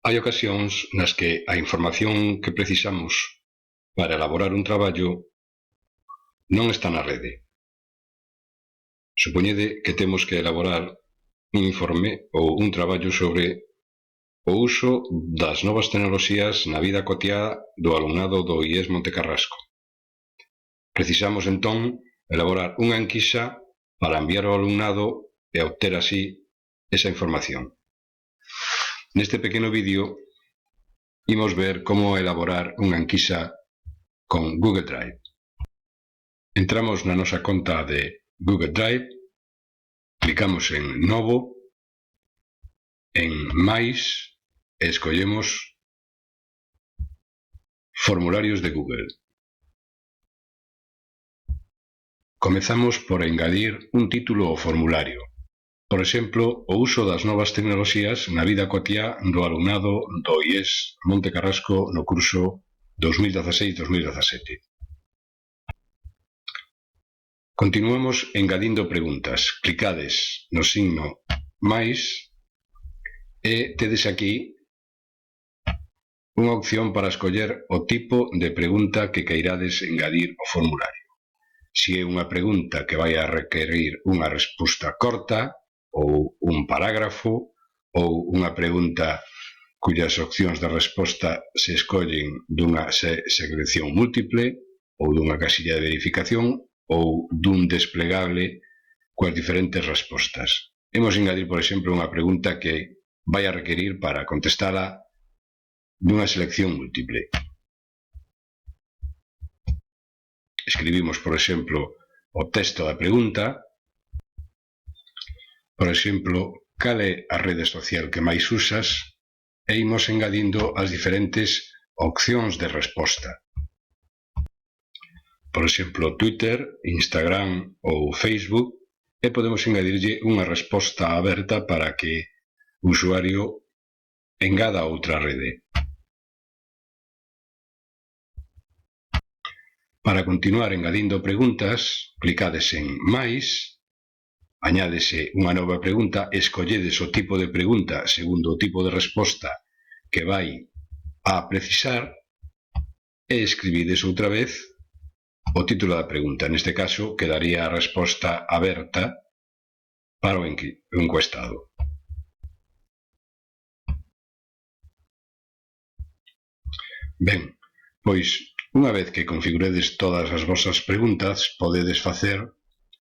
Hai ocasións nas que a información que precisamos para elaborar un traballo non está na rede. Supoñede que temos que elaborar un informe ou un traballo sobre o uso das novas tecnoloxías na vida cotiá do alumnado do IES Montecarrasco. Precisamos, entón, elaborar unha enquisa para enviar ao alumnado e obter así esa información. Neste pequeno vídeo imos ver como elaborar unha enquisa con Google Drive. Entramos na nosa conta de Google Drive, clicamos en Novo, en Máis e escollemos Formularios de Google. Comezamos por engadir un título ao formulario. Por exemplo, o uso das novas tecnoloxías na vida cotiá do alumnado do IES Montecarrasco no curso 2016-2017. Continuamos engadindo preguntas. Clicades no signo máis e tedes aquí unha opción para escoller o tipo de pregunta que queirades engadir ao formulario. Se é unha pregunta que vai a requerir unha resposta corta, ou un parágrafo, ou unha pregunta cuyas opcións de resposta se escollen dunha selección múltiple, ou dunha casilla de verificación, ou dun desplegable coas diferentes respostas. Imos engadir, por exemplo, unha pregunta que vai a requerir para contestala dunha selección múltiple. Escribimos, por exemplo, o texto da pregunta. Por exemplo, cal é a rede social que máis usas? E imos engadindo as diferentes opcións de resposta. Por exemplo, Twitter, Instagram ou Facebook, e podemos engadirlle unha resposta aberta para que o usuario engada outra rede. Para continuar engadindo preguntas, clicades en máis, añádese unha nova pregunta, escolledes o tipo de pregunta segundo o tipo de resposta que vai a precisar e escribides outra vez o título da pregunta. Neste caso, quedaría a resposta aberta para o encuestado. Ben, pois, unha vez que configuredes todas as vosas preguntas, podedes facer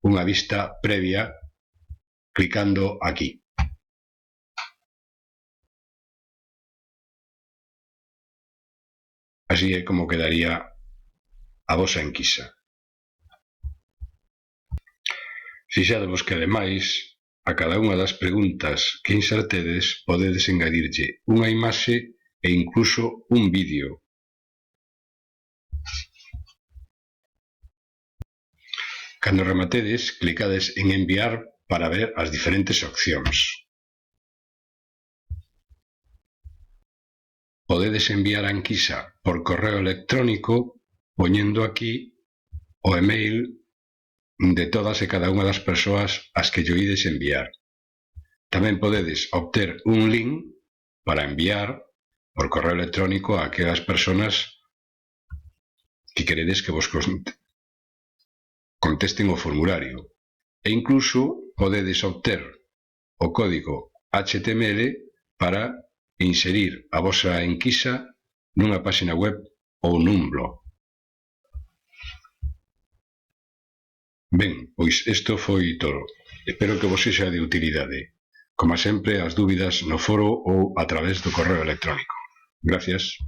unha vista previa clicando aquí. Así é como quedaría a vosa enquisa. Fixadevos que, ademais, a cada unha das preguntas que insertedes podedes engadirlle unha imaxe e incluso un vídeo. Cando rematedes, clicades en enviar para ver as diferentes opcións. Podedes enviar a enquisa por correo electrónico poñendo aquí o email de todas e cada unha das persoas ás que lle ides enviar. Tamén podedes obter un link para enviar por correo electrónico a aquelas persoas que queredes que vos contesten o formulario. E incluso podedes obter o código HTML para inserir a vosa enquisa nunha página web ou nun blog. Ben, pois isto foi todo. Espero que vos sexa de utilidade. Como sempre, as dúbidas no foro ou a través do correo electrónico. Gracias.